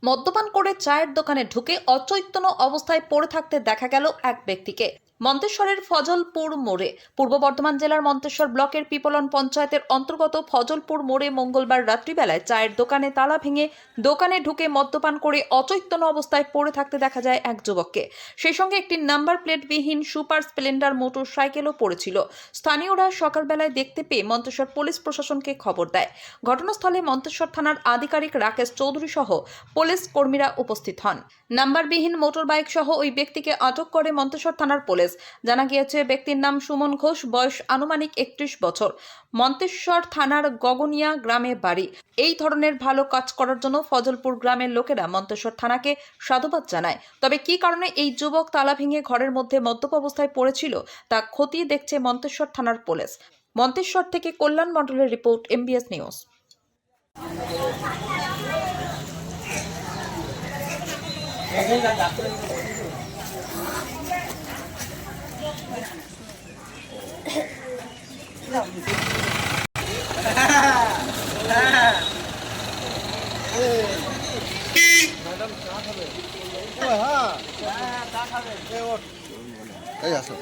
মদ্যপান করে চায়ের দোকানে ঢুকে অচৈতন্য অবস্থায় পড়ে থাকতে দেখা গেল এক ব্যক্তিকে। মন্তেশ্বরের ফজলপুর মোড়ে। পূর্ব বর্ধমান জেলার মন্তেশ্বর ব্লকের পিপলন পঞ্চায়েতের অন্তর্গত ফজলপুর মোড়ে মঙ্গলবার রাত্রিবেলায় চায়ের দোকানে তালা ভেঙে দোকানে ঢুকে মদ্যপান করে অচৈতন্য অবস্থায় পড়ে থাকতে দেখা যায় এক যুবককে। সেই সঙ্গে একটি নাম্বার প্লেটবিহীন সুপার স্প্লেন্ডার মোটর সাইকেলও পড়েছিল। স্থানীয়রা সকালবেলায় দেখতে পেয়ে মন্তেশ্বর পুলিশ প্রশাসনকে খবর দেয়। ঘটনাস্থলে মন্তেশ্বর থানার আধিকারিক রাকেশ চৌধুরী সহ পুলিশ কর্মীরা উপস্থিত হন। নাম্বারবিহীন মোটর বাইক সহ ওই ব্যক্তিকে আটক করে মন্তেশ্বর থানার পুলিশ। জানা গিয়েছে ব্যক্তির নাম সুমন ঘোষ, বয়স আনুমানিক 31 বছর, মন্তেশ্বর থানার গগনিয়া গ্রামে বাড়ি। এই ধরনের ভালো কাজ করার জন্য ফজলপুর গ্রামের লোকেরা মন্তেশ্বর থানাকে সাধুবাদ জানায়। তবে কী কারণে এই যুবক তালা ভেঙে ঘরের মধ্যে মদ্যপ অবস্থায় পড়েছিল তা খতিয়ে দেখছে মন্তেশ্বর থানার পুলিশ। মন্তেশ্বর থেকে কল্যাণ মণ্ডলের রিপোর্ট, MBS নিউজ। এই আসো